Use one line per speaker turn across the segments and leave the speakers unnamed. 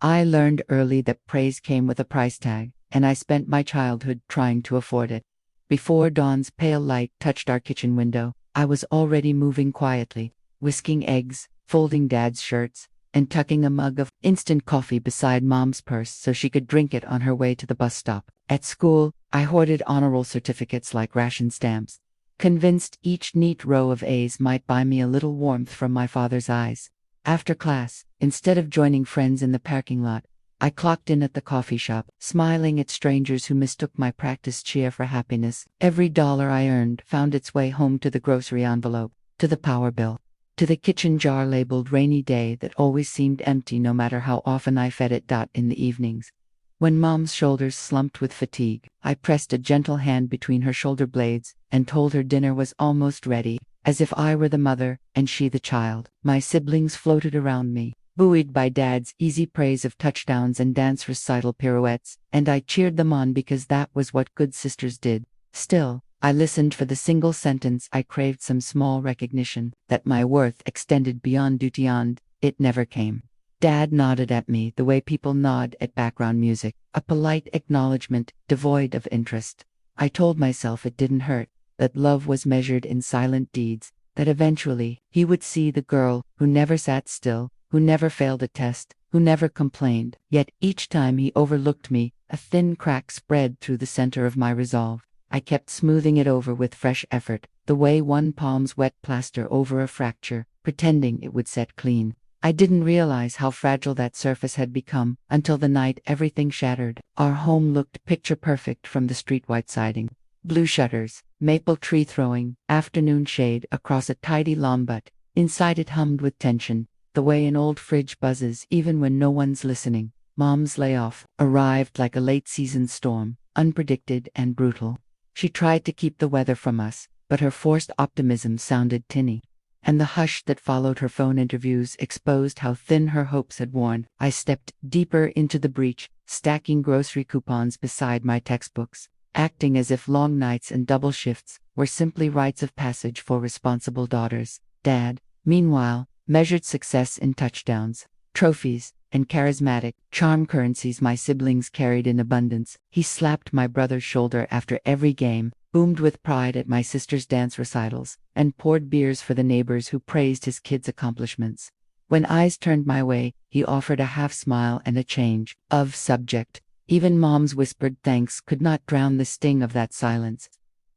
I learned early that praise came with a price tag, and I spent my childhood trying to afford it. Before dawn's pale light touched our kitchen window, I was already moving quietly, whisking eggs, folding Dad's shirts, and tucking a mug of instant coffee beside Mom's purse so she could drink it on her way to the bus stop. At school, I hoarded honor roll certificates like ration stamps, convinced each neat row of A's might buy me a little warmth from my father's eyes. After class, instead of joining friends in the parking lot, I clocked in at the coffee shop, smiling at strangers who mistook my practiced cheer for happiness. Every dollar I earned found its way home to the grocery envelope, to the power bill, to the kitchen jar labeled rainy day that always seemed empty no matter how often I fed it. In the evenings, when Mom's shoulders slumped with fatigue, I pressed a gentle hand between her shoulder blades and told her dinner was almost ready, as if I were the mother and she the child. My siblings floated around me, buoyed by Dad's easy praise of touchdowns and dance recital pirouettes, and I cheered them on because that was what good sisters did. Still, I listened for the single sentence I craved, some small recognition that my worth extended beyond duty, and it never came. Dad nodded at me the way people nod at background music, a polite acknowledgement devoid of interest. I told myself it didn't hurt, that love was measured in silent deeds, that eventually he would see the girl who never sat still, who never failed a test, who never complained. Yet each time he overlooked me, a thin crack spread through the center of my resolve. I kept smoothing it over with fresh effort, the way one palms wet plaster over a fracture, pretending it would set clean. I didn't realize how fragile that surface had become until the night everything shattered. Our home looked picture perfect from the street white siding, blue shutters, maple tree throwing afternoon shade across a tidy lawn, but inside it hummed with tension, the way an old fridge buzzes even when no one's listening. Mom's layoff arrived like a late-season storm, unpredicted and brutal. She tried to keep the weather from us, but her forced optimism sounded tinny, and the hush that followed her phone interviews exposed how thin her hopes had worn. I stepped deeper into the breach, stacking grocery coupons beside my textbooks, acting as if long nights and double shifts were simply rites of passage for responsible daughters. Dad, meanwhile, measured success in touchdowns, trophies, and charismatic charm currencies my siblings carried in abundance. He slapped my brother's shoulder after every game, boomed with pride at my sister's dance recitals, and poured beers for the neighbors who praised his kids' accomplishments. When eyes turned my way, he offered a half smile and a change of subject. Even Mom's whispered thanks could not drown the sting of that silence.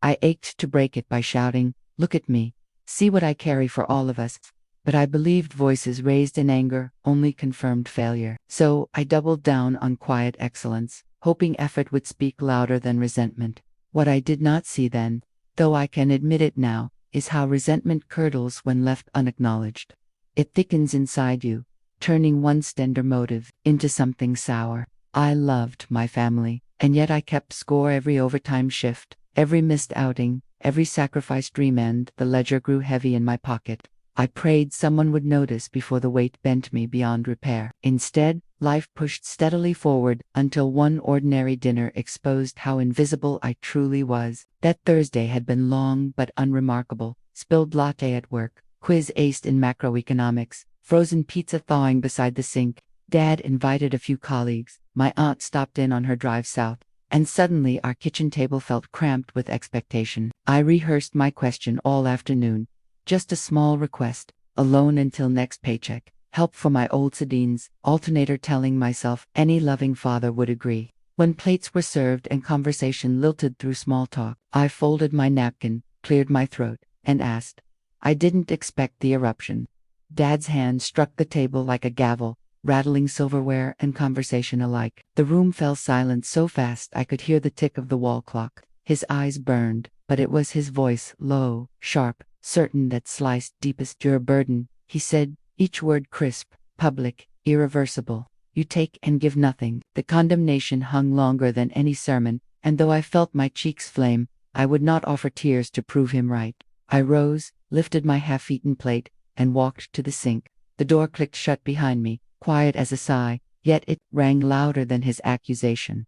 I ached to break it by shouting, "Look at me. See what I carry for all of us." But I believed voices raised in anger only confirmed failure. So I doubled down on quiet excellence, hoping effort would speak louder than resentment. What I did not see then, though I can admit it now, is how resentment curdles when left unacknowledged. It thickens inside you, turning one tender motive into something sour. I loved my family, and yet I kept score every overtime shift, every missed outing, every sacrificed dream, and the ledger grew heavy in my pocket. I prayed someone would notice before the weight bent me beyond repair. Instead, life pushed steadily forward until one ordinary dinner exposed how invisible I truly was. That Thursday had been long but unremarkable. Spilled latte at work, quiz aced in macroeconomics, frozen pizza thawing beside the sink. Dad invited a few colleagues, my aunt stopped in on her drive south, and suddenly our kitchen table felt cramped with expectation. I rehearsed my question all afternoon. Just a small request, alone until next paycheck, help for my old Sedines, alternator telling myself any loving father would agree. When plates were served and conversation lilted through small talk, I folded my napkin, cleared my throat, and asked. I didn't expect the eruption. Dad's hand struck the table like a gavel, rattling silverware and conversation alike. The room fell silent so fast I could hear the tick of the wall clock. His eyes burned, but it was his voice, low, sharp, certain that sliced deepest. Your burden, he said, each word crisp, public, irreversible. You take and give nothing. The condemnation hung longer than any sermon, and though I felt my cheeks flame, I would not offer tears to prove him right. I rose, lifted my half-eaten plate, and walked to the sink. The door clicked shut behind me, quiet as a sigh, yet it rang louder than his accusation.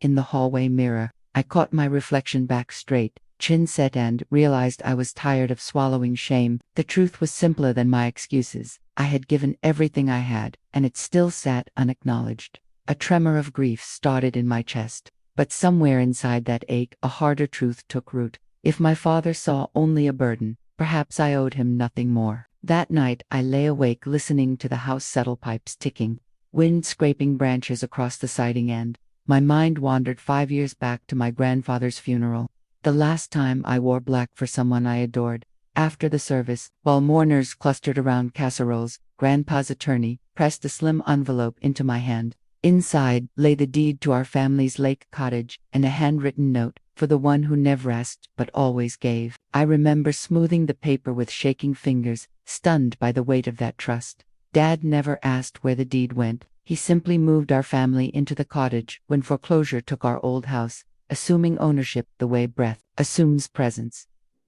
In the hallway mirror, I caught my reflection back straight, chin set, and realized I was tired of swallowing shame. The truth was simpler than my excuses. I had given everything I had, and it still sat unacknowledged. A tremor of grief started in my chest, but somewhere inside that ache a harder truth took root. If my father saw only a burden, perhaps I owed him nothing more. That night I lay awake listening to the house settle pipes ticking, wind scraping branches across the siding end. My mind wandered 5 years back to my grandfather's funeral, the last time I wore black for someone I adored. After the service, while mourners clustered around casseroles, Grandpa's attorney pressed a slim envelope into my hand. Inside lay the deed to our family's lake cottage and a handwritten note for the one who never asked but always gave. I remember smoothing the paper with shaking fingers, stunned by the weight of that trust. Dad never asked where the deed went. He simply moved our family into the cottage when foreclosure took our old house, assuming ownership the way breath assumes presence.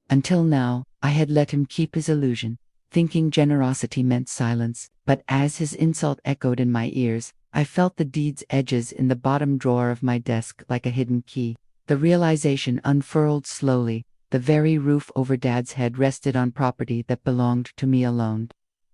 Until now, I had let him keep his illusion, thinking generosity meant silence, but as his insult echoed in my ears, I felt the deed's edges in the bottom drawer of my desk like a hidden key. The realization unfurled slowly. The very roof over Dad's head rested on property that belonged to me alone.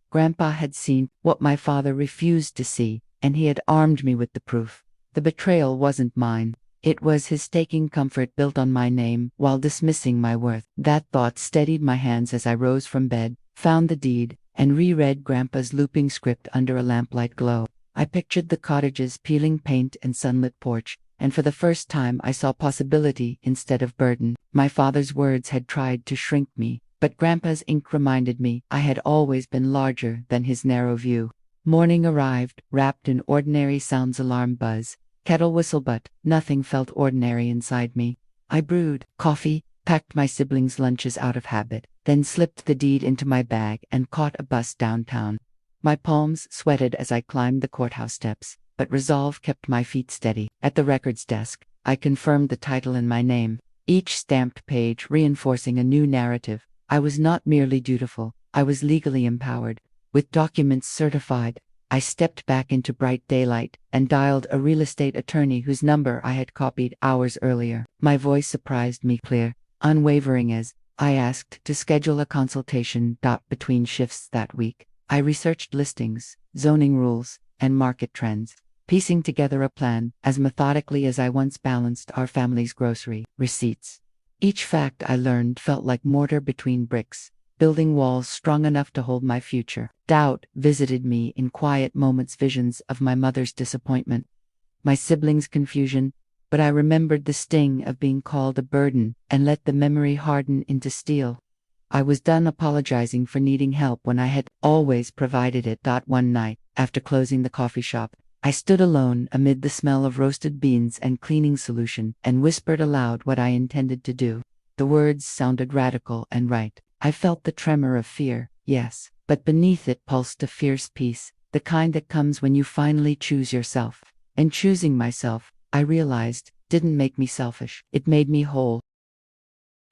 Grandpa had seen what my father refused to see, and he had armed me with the proof. The betrayal wasn't mine. It was his taking comfort built on my name while dismissing my worth. That thought steadied my hands as I rose from bed, found the deed, and reread Grandpa's looping script under a lamplight glow. I pictured the cottage's peeling paint and sunlit porch, and for the first time I saw possibility instead of burden. My father's words had tried to shrink me, but Grandpa's ink reminded me I had always been larger than his narrow view. Morning arrived, wrapped in ordinary sounds: alarm buzz, kettle whistle, but nothing felt ordinary inside me. I brewed coffee, packed my siblings' lunches out of habit, then slipped the deed into my bag and caught a bus downtown. My palms sweated as I climbed the courthouse steps, but resolve kept my feet steady. At the records desk, I confirmed the title and my name, each stamped page reinforcing a new narrative. I was not merely dutiful, I was legally empowered. With documents certified, I stepped back into bright daylight and dialed a real estate attorney whose number I had copied hours earlier. My voice surprised me, clear, unwavering, as I asked to schedule a consultation. Between shifts that week, I researched listings, zoning rules, and market trends, piecing together a plan as methodically as I once balanced our family's grocery receipts. Each fact I learned felt like mortar between bricks, building walls strong enough to hold my future. Doubt visited me in quiet moments, visions of my mother's disappointment, my siblings' confusion, but I remembered the sting of being called a burden and let the memory harden into steel. I was done apologizing for needing help when I had always provided it. One night, after closing the coffee shop, I stood alone amid the smell of roasted beans and cleaning solution and whispered aloud what I intended to do. The words sounded radical and right. I felt the tremor of fear, yes, but beneath it pulsed a fierce peace, the kind that comes when you finally choose yourself. And choosing myself, I realized, didn't make me selfish. It made me whole.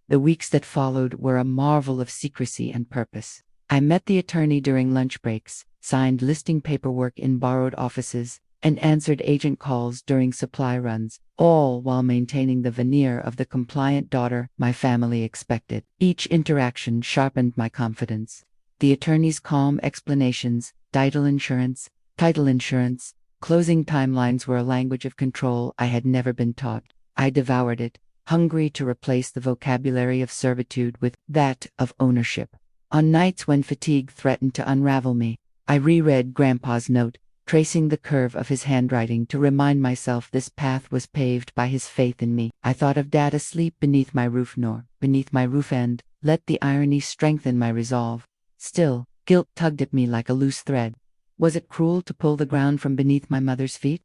The weeks that followed were a marvel of secrecy and purpose. I met the attorney during lunch breaks, signed listing paperwork in borrowed offices, and answered agent calls during supply runs, all while maintaining the veneer of the compliant daughter my family expected. Each interaction sharpened my confidence. The attorney's calm explanations, title insurance, closing timelines were a language of control I had never been taught. I devoured it, hungry to replace the vocabulary of servitude with that of ownership. On nights when fatigue threatened to unravel me, I reread Grandpa's note, tracing the curve of his handwriting to remind myself this path was paved by his faith in me. I thought of Dad asleep beneath my roof, and let the irony strengthen my resolve. Still, guilt tugged at me like a loose thread. Was it cruel to pull the ground from beneath my mother's feet?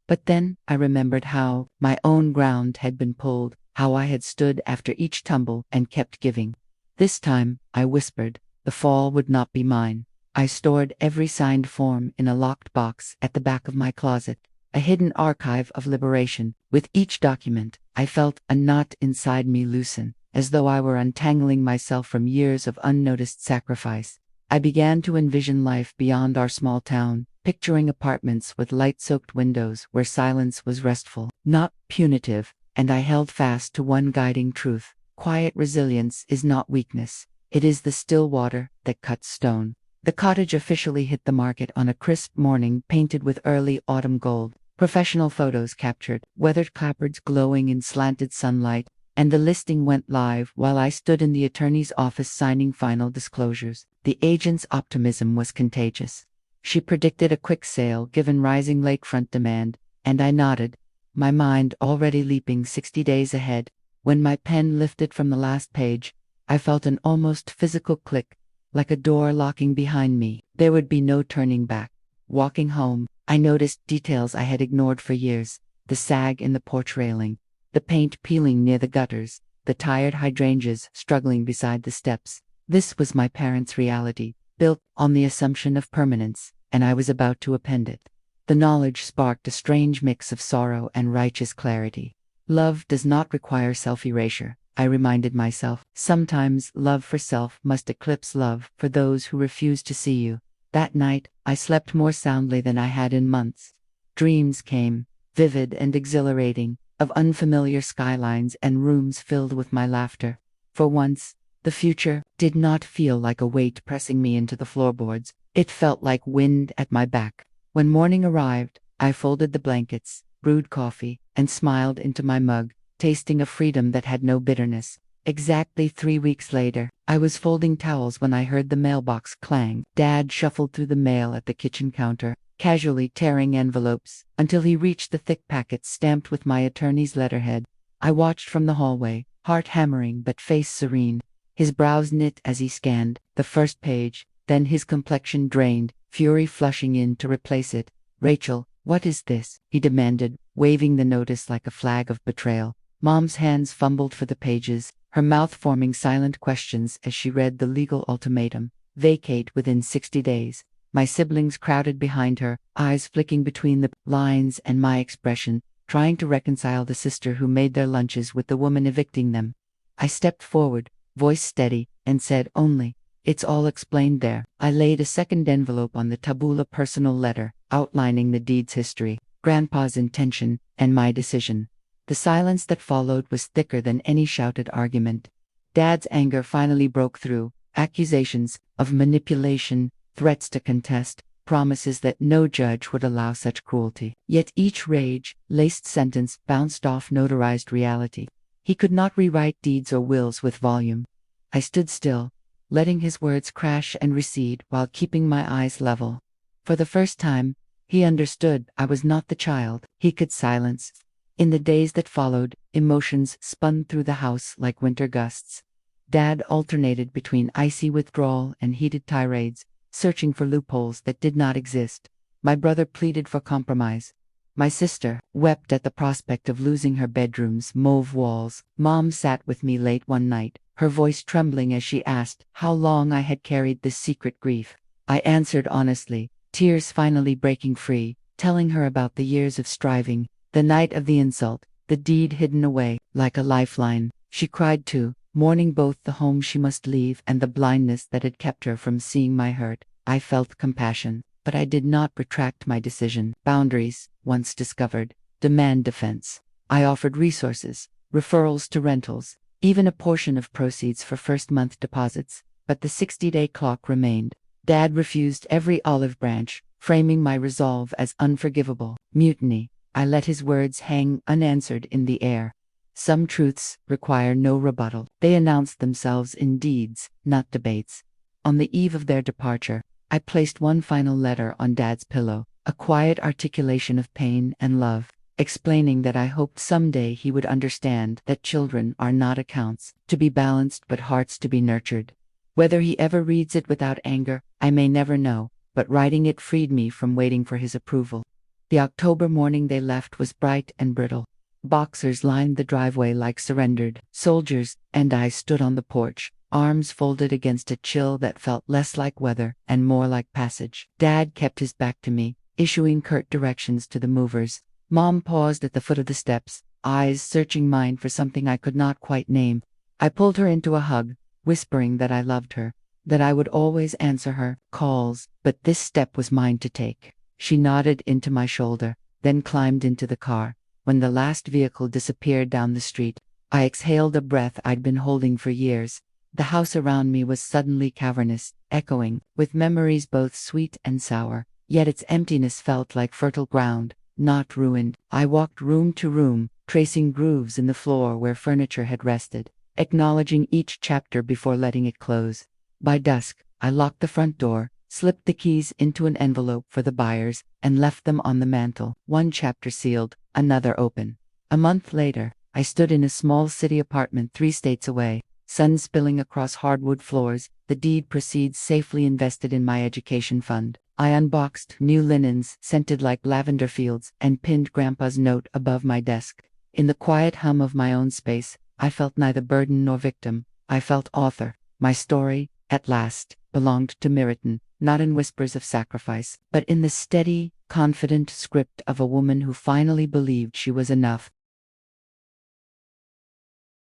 But then I remembered how my own ground had been pulled, how I had stood after each tumble and kept giving. This time, I whispered, the fall would not be mine. I stored every signed form in a locked box at the back of my closet, a hidden archive of liberation. With each document, I felt a knot inside me loosen, as though I were untangling myself from years of unnoticed sacrifice. I began to envision life beyond our small town, picturing apartments with light-soaked windows where silence was restful, not punitive, and I held fast to one guiding truth: quiet resilience is not weakness, it is the still water that cuts stone. The cottage officially hit the market on a crisp morning painted with early autumn gold. Professional photos captured, weathered clapboards glowing in slanted sunlight, and the listing went live while I stood in the attorney's office signing final disclosures. The agent's optimism was contagious. She predicted a quick sale given rising lakefront demand, and I nodded, my mind already leaping 60 days ahead. When my pen lifted from the last page, I felt an almost physical click, like a door locking behind me. There would be no turning back. Walking home, I noticed details I had ignored for years: the sag in the porch railing, the paint peeling near the gutters, the tired hydrangeas struggling beside the steps. This was my parents' reality, built on the assumption of permanence, and I was about to append it. The knowledge sparked a strange mix of sorrow and righteous clarity. Love does not require self-erasure, I reminded myself. Sometimes love for self must eclipse love for those who refuse to see you. That night, I slept more soundly than I had in months. Dreams came, vivid and exhilarating, of unfamiliar skylines and rooms filled with my laughter. For once, the future did not feel like a weight pressing me into the floorboards. It felt like wind at my back. When morning arrived, I folded the blankets, brewed coffee, and smiled into my mug, tasting a freedom that had no bitterness. Exactly 3 weeks later, I was folding towels when I heard the mailbox clang. Dad shuffled through the mail at the kitchen counter, casually tearing envelopes, until he reached the thick packets stamped with my attorney's letterhead. I watched from the hallway, heart hammering but face serene. His brows knit as he scanned the first page, then his complexion drained, fury flushing in to replace it. "Rachel, what is this?" he demanded, waving the notice like a flag of betrayal. Mom's hands fumbled for the pages, her mouth forming silent questions as she read the legal ultimatum: vacate within 60 days. My siblings crowded behind her, eyes flicking between the lines and my expression, trying to reconcile the sister who made their lunches with the woman evicting them. I stepped forward, voice steady, and said only, "It's all explained there." I laid a second envelope on the tabula personal letter, outlining the deed's history, Grandpa's intention, and my decision. The silence that followed was thicker than any shouted argument. Dad's anger finally broke through: accusations of manipulation, threats to contest, promises that no judge would allow such cruelty. Yet each rage-laced sentence bounced off notarized reality. He could not rewrite deeds or wills with volume. I stood still, letting his words crash and recede while keeping my eyes level. For the first time, he understood I was not the child he could silence. In the days that followed, emotions spun through the house like winter gusts. Dad alternated between icy withdrawal and heated tirades, searching for loopholes that did not exist. My brother pleaded for compromise. My sister wept at the prospect of losing her bedroom's mauve walls. Mom sat with me late one night, her voice trembling as she asked how long I had carried this secret grief. I answered honestly, tears finally breaking free, telling her about the years of striving, the night of the insult, the deed hidden away like a lifeline. She cried too, mourning both the home she must leave and the blindness that had kept her from seeing my hurt. I felt compassion, but I did not retract my decision. Boundaries, once discovered, demand defense. I offered resources, referrals to rentals, even a portion of proceeds for first-month deposits, but the 60-day clock remained. Dad refused every olive branch, framing my resolve as unforgivable. Mutiny. I let his words hang unanswered in the air. Some truths require no rebuttal. They announced themselves in deeds, not debates. On the eve of their departure, I placed one final letter on Dad's pillow, a quiet articulation of pain and love, explaining that I hoped someday he would understand that children are not accounts to be balanced but hearts to be nurtured. Whether he ever reads it without anger, I may never know, but writing it freed me from waiting for his approval. The October morning they left was bright and brittle. Boxers lined the driveway like surrendered soldiers, and I stood on the porch, arms folded against a chill that felt less like weather and more like passage. Dad kept his back to me, issuing curt directions to the movers. Mom paused at the foot of the steps, eyes searching mine for something I could not quite name. I pulled her into a hug, whispering that I loved her, that I would always answer her calls, but this step was mine to take. She nodded into my shoulder, then climbed into the car. When the last vehicle disappeared down the street, I exhaled a breath I'd been holding for years. The house around me was suddenly cavernous, echoing, with memories both sweet and sour, yet its emptiness felt like fertile ground, not ruined. I walked room to room, tracing grooves in the floor where furniture had rested, acknowledging each chapter before letting it close. By dusk, I locked the front door, slipped the keys into an envelope for the buyers, and left them on the mantel, one chapter sealed, another open. A month later, I stood in a small city apartment 3 states away, sun spilling across hardwood floors, the deed proceeds safely invested in my education fund. I unboxed new linens scented like lavender fields and pinned Grandpa's note above my desk. In the quiet hum of my own space, I felt neither burden nor victim. I felt author. My story, at last, belonged to Meriton, not in whispers of sacrifice, but in the steady, confident script of a woman who finally believed she was enough,